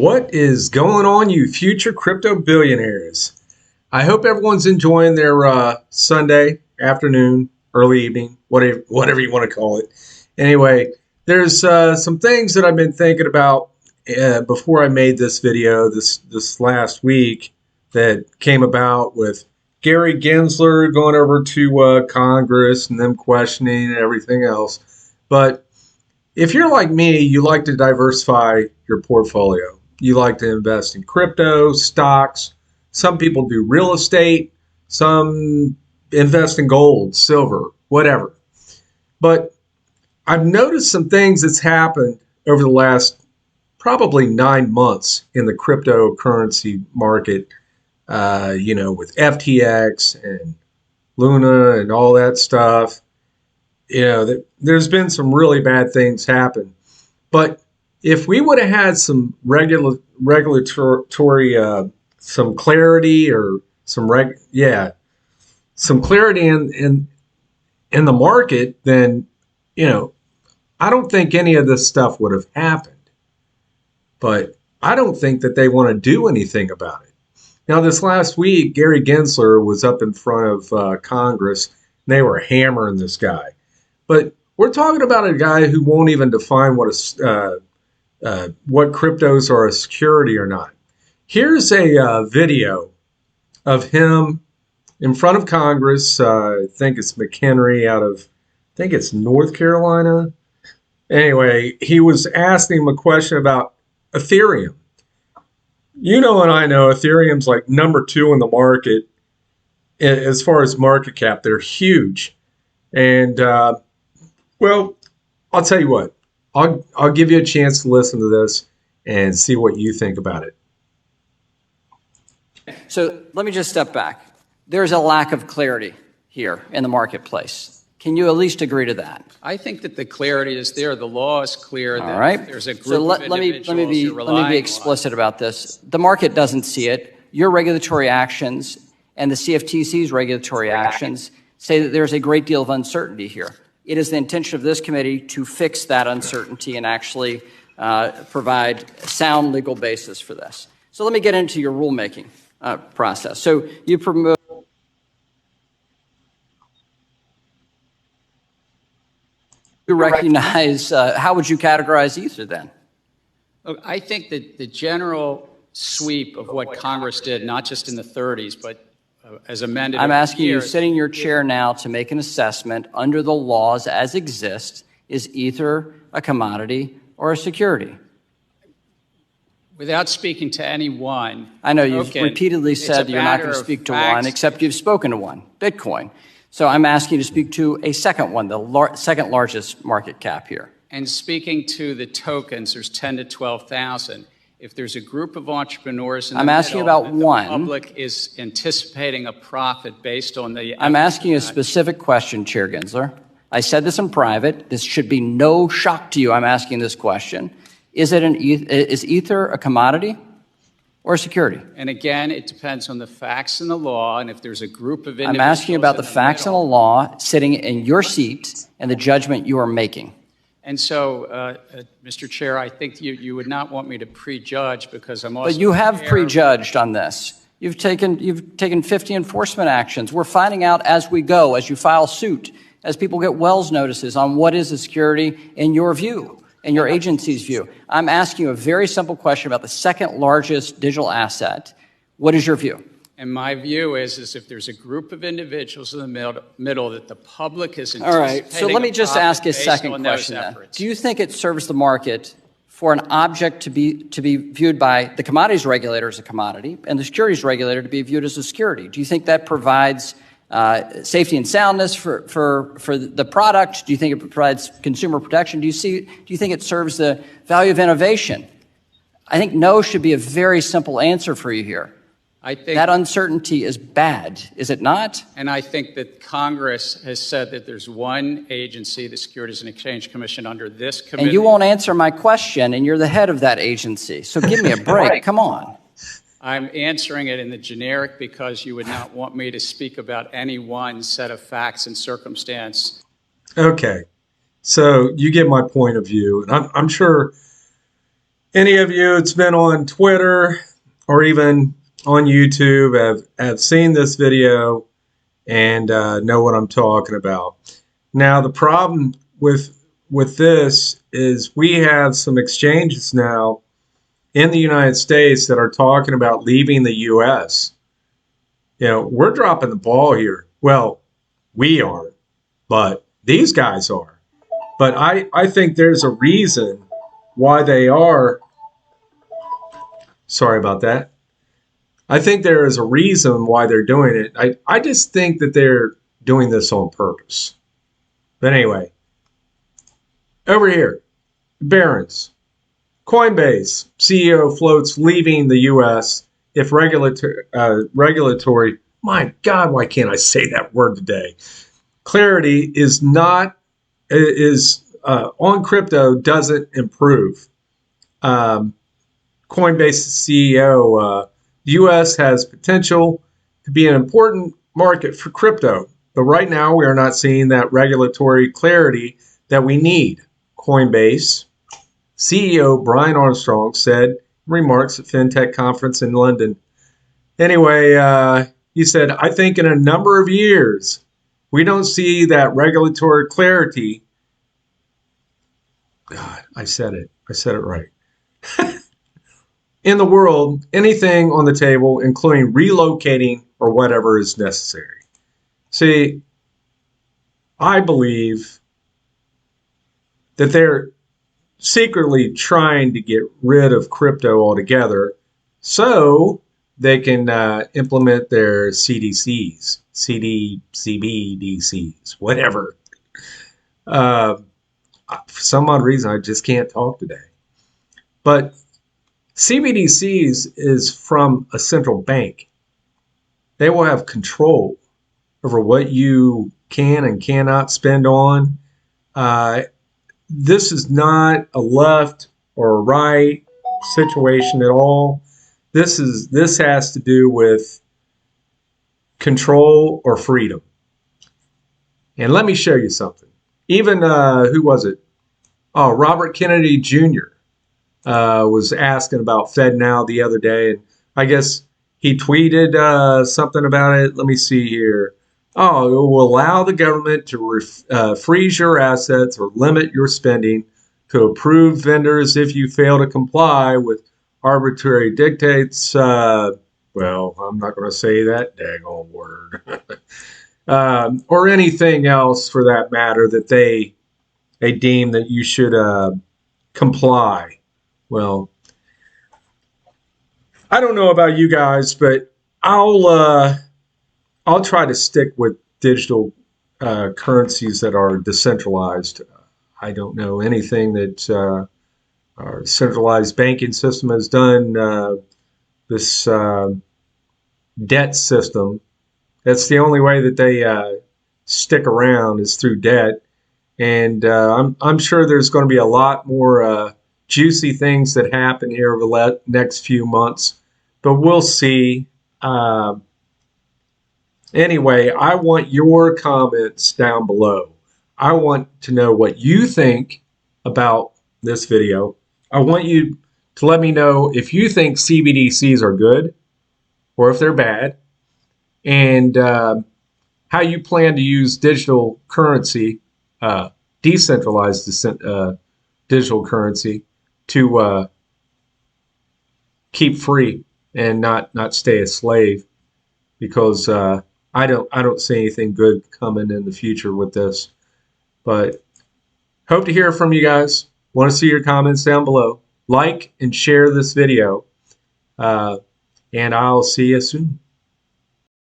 What is going on, you future crypto billionaires? I hope everyone's enjoying their Sunday afternoon, early evening, whatever you want to call it. Anyway, there's some things that I've been thinking about before I made this video this last week that came about with Gary Gensler going over to Congress and them questioning and everything else. But if you're like me, you like to diversify your portfolio. You like to invest in crypto, stocks. Some people do real estate. Some invest in gold, silver, whatever. But I've noticed some things that's happened over the last probably 9 months in the cryptocurrency market, with FTX and Luna and all that stuff. There's been some really bad things happen. But if we would have had some regulatory, some clarity or some clarity in the market, then, I don't think any of this stuff would have happened. But I don't think that they want to do anything about it. Now, this last week, Gary Gensler was up in front of Congress, and they were hammering this guy. But we're talking about a guy who won't even define what cryptos are a security or not. Here's a video of him in front of Congress. I think it's McHenry I think it's North Carolina. Anyway, he was asking him a question about Ethereum. You know, and I know Ethereum's like number 2 in the market as far as market cap. They're huge. And, well, I'll tell you what. I'll give you a chance to listen to this and see what you think about it. So let me just step back. There's a lack of clarity here in the marketplace. Can you at least agree to that? I think that the clarity is there. The law is clear. All right. There's a group so of individuals let me be explicit about this. The market doesn't see it. Your regulatory actions and the CFTC's regulatory actions say that there's a great deal of uncertainty here. It is the intention of this committee to fix that uncertainty and actually provide a sound legal basis for this. So let me get into your rulemaking process. So you promote. You recognize, how would you categorize Ether then? Look, I think that the general sweep of what Congress did, not just in the 30s, but as amended. I'm asking you, sitting in your chair now, to make an assessment under the laws as exist. Is Ether a commodity or a security? Without speaking to any one. I know you've repeatedly said you're not going to speak to one, except you've spoken to one, Bitcoin. So I'm asking you to speak to a second one, the second largest market cap here. And speaking to the tokens, there's 10 to 12,000. If there's a group of entrepreneurs in the middle, asking about one. The public is anticipating a profit based on the. I'm asking you a specific question, Chair Gensler. I said this in private. This should be no shock to you. I'm asking this question. Is Ether a commodity or a security? And again, it depends on the facts and the law. And if there's a group of individuals. I'm asking you about the facts and the law sitting in your seat and the judgment you are making. And so, Mr. Chair, I think you would not want me to prejudge because I'm also. But you have prejudged on this. You've taken 50 enforcement actions. We're finding out as we go, as you file suit, as people get Wells notices on what is a security in your view, in your agency's view. I'm asking you a very simple question about the second largest digital asset. What is your view? And my view is if there's a group of individuals in the middle that the public is anticipating. All right. So let me just ask a second question then. Do you think it serves the market for an object to be viewed by the commodities regulator as a commodity and the securities regulator to be viewed as a security? Do you think that provides safety and soundness for the product? Do you think it provides consumer protection? Do you think it serves the value of innovation? I think no should be a very simple answer for you here. I think that uncertainty is bad, is it not? And I think that Congress has said that there's one agency, the Securities and Exchange Commission, under this committee. And you won't answer my question, and you're the head of that agency. So give me a break. Come on. I'm answering it in the generic because you would not want me to speak about any one set of facts and circumstance. Okay. So you get my point of view. And I'm sure any of you that's been on Twitter or even on YouTube have seen this video and know what I'm talking about. Now, the problem with this is we have some exchanges now in the United States that are talking about leaving the U.S. We're dropping the ball here. Well, we aren't, but these guys are. But I think there's a reason why they are. Sorry about that. I think there is a reason why they're doing it. I just think that they're doing this on purpose. But anyway, over here, Barron's. Coinbase CEO floats leaving the U.S. if regulatory, my God, why can't I say that word today? Clarity is on crypto doesn't improve. Coinbase CEO, the U.S. has potential to be an important market for crypto, but right now we are not seeing that regulatory clarity that we need. Coinbase CEO Brian Armstrong said in remarks at FinTech conference in London. Anyway, he said, I think in a number of years, we don't see that regulatory clarity. God, I said it right. In the world, anything on the table, including relocating or whatever is necessary. See, I believe that they're secretly trying to get rid of crypto altogether so they can implement their CBDCs, whatever. For some odd reason, I just can't talk today. But CBDCs is from a central bank. They will have control over what you can and cannot spend on. This is not a left or a right situation at all. This has to do with control or freedom. And let me show you something. Even who was it? Oh, Robert Kennedy Jr. Was asking about FedNow the other day, and I guess he tweeted something about it. Let me see here. Oh, it will allow the government to freeze your assets or limit your spending to approve vendors if you fail to comply with arbitrary dictates. Well, I'm not going to say that daggone word. Or anything else for that matter that they deem that you should comply. Well, I don't know about you guys, but I'll try to stick with digital currencies that are decentralized. I don't know anything that our centralized banking system has done. This debt system. That's the only way that they stick around is through debt. And I'm sure there's going to be a lot more juicy things that happen here over the next few months, but we'll see. Anyway, I want your comments down below. I want to know what you think about this video. I want you to let me know if you think CBDCs are good or if they're bad, and how you plan to use digital currency, decentralized digital currency, to keep free and not stay a slave, because I don't see anything good coming in the future with this. But hope to hear from you guys. Want to see your comments down below. Like and share this video, and I'll see you soon.